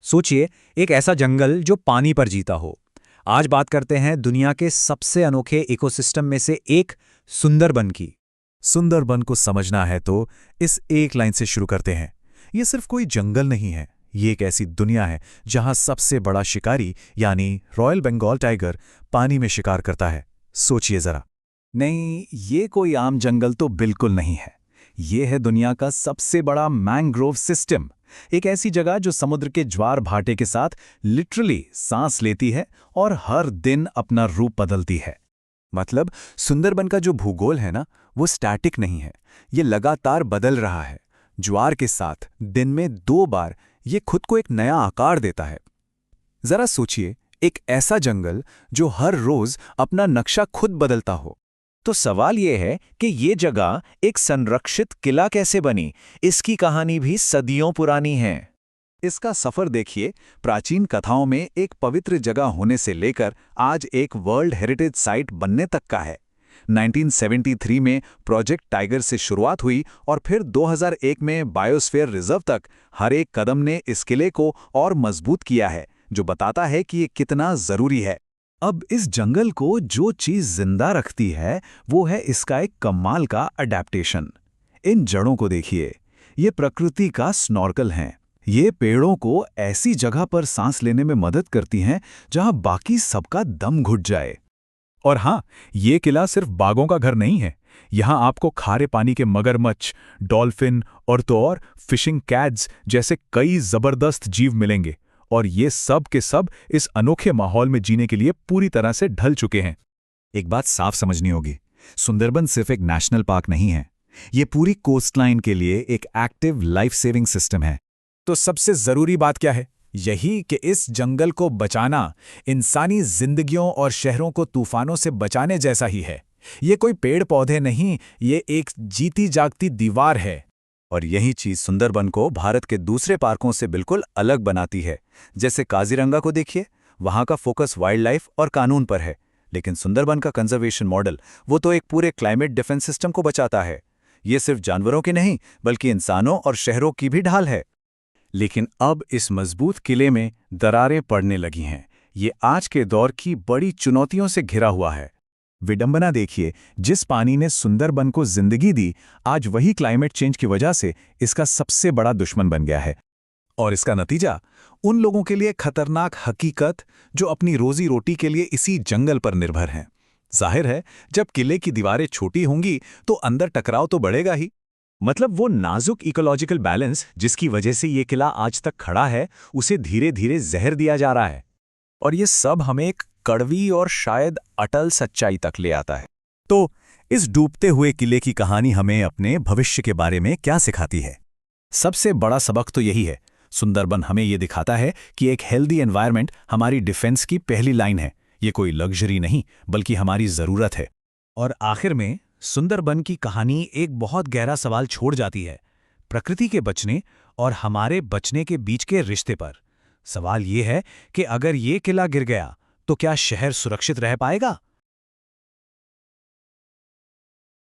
सोचिए, एक ऐसा जंगल जो पानी पर जीता हो। आज बात करते हैं दुनिया के सबसे अनोखे इकोसिस्टम में से एक सुंदरबन की। सुंदरबन को समझना है तो इस एक लाइन से शुरू करते हैं। ये सिर्फ कोई जंगल नहीं है, ये एक ऐसी दुनिया है जहां सबसे बड़ा शिकारी यानी रॉयल बंगाल टाइगर पानी में शिकार करता है। सोचिए जरा। नहीं, ये कोई आम जंगल तो बिल्कुल नहीं है। ये है दुनिया का सबसे बड़ा मैंग्रोव सिस्टम। एक ऐसी जगह जो समुद्र के ज्वार भाटे के साथ लिटरली सांस लेती है और हर दिन अपना रूप बदलती है। मतलब सुंदरबन का जो भूगोल है ना, वो स्टैटिक नहीं है, ये लगातार बदल रहा है। ज्वार के साथ दिन में 2 बार ये खुद को एक नया आकार देता है। जरा सोचिए, एक ऐसा जंगल जो हर रोज अपना नक्शा खुद बदलता हो। तो सवाल यह है कि ये जगह एक संरक्षित किला कैसे बनी। इसकी कहानी भी सदियों पुरानी है। इसका सफर देखिए, प्राचीन कथाओं में एक पवित्र जगह होने से लेकर आज एक वर्ल्ड हेरिटेज साइट बनने तक का है। 1973 में प्रोजेक्ट टाइगर से शुरुआत हुई और फिर 2001 में बायोस्फीयर रिजर्व तक हर एक कदम ने इस किले को और मजबूत किया है, जो बताता है कि ये कितना जरूरी है। अब इस जंगल को जो चीज जिंदा रखती है वो है इसका एक कमाल का अडेप्टेशन। इन जड़ों को देखिए, ये प्रकृति का स्नॉर्कल हैं। ये पेड़ों को ऐसी जगह पर सांस लेने में मदद करती हैं जहां बाकी सबका दम घुट जाए। और हाँ, ये किला सिर्फ बाघों का घर नहीं है। यहाँ आपको खारे पानी के मगरमच्छ, डॉल्फिन और तो और फिशिंग कैट्स जैसे कई जबरदस्त जीव मिलेंगे। और ये सब के सब इस अनोखे माहौल में जीने के लिए पूरी तरह से ढल चुके हैं। एक बात साफ समझनी होगी, सुंदरबन सिर्फ एक नेशनल पार्क नहीं है, ये पूरी कोस्टलाइन के लिए एक एक्टिव लाइफ सेविंग सिस्टम है। तो सबसे जरूरी बात क्या है? यही कि इस जंगल को बचाना इंसानी जिंदगियों और शहरों को तूफानों से बचाने जैसा ही है। ये कोई पेड़ पौधे नहीं, ये एक जीती जागती दीवार है। और यही चीज सुंदरबन को भारत के दूसरे पार्कों से बिल्कुल अलग बनाती है। जैसे काजीरंगा को देखिए, वहां का फोकस वाइल्ड लाइफ और कानून पर है, लेकिन सुंदरबन का कंजर्वेशन मॉडल वो तो एक पूरे क्लाइमेट डिफेंस सिस्टम को बचाता है। ये सिर्फ जानवरों की नहीं, बल्कि इंसानों और शहरों की भी ढाल है। लेकिन अब इस मजबूत किले में दरारें पड़ने लगी हैं। ये आज के दौर की बड़ी चुनौतियों से घिरा हुआ है। विडंबना देखिए, जिस पानी ने सुंदरबन को जिंदगी दी, आज वही क्लाइमेट चेंज की वजह से इसका सबसे बड़ा दुश्मन बन गया है। और इसका नतीजा उन लोगों के लिए खतरनाक हकीकत जो अपनी रोजी रोटी के लिए इसी जंगल पर निर्भर हैं। जाहिर है, जब किले की दीवारें छोटी होंगी तो अंदर टकराव तो बढ़ेगा ही। मतलब वो नाजुक इकोलॉजिकल बैलेंस जिसकी वजह से ये किला आज तक खड़ा है, उसे धीरे धीरे जहर दिया जा रहा है। और ये सब हमें एक कड़वी और शायद अटल सच्चाई तक ले आता है। तो इस डूबते हुए किले की कहानी हमें अपने भविष्य के बारे में क्या सिखाती है? सबसे बड़ा सबक तो यही है, सुंदरबन हमें ये दिखाता है कि एक हेल्दी एनवायरनमेंट हमारी डिफेंस की पहली लाइन है। ये कोई लग्जरी नहीं, बल्कि हमारी जरूरत है। और आखिर में सुंदरबन की कहानी एक बहुत गहरा सवाल छोड़ जाती है, प्रकृति के बचने और हमारे बचने के बीच के रिश्ते पर। सवाल ये है कि अगर ये किला गिर गया तो क्या शहर सुरक्षित रह पाएगा?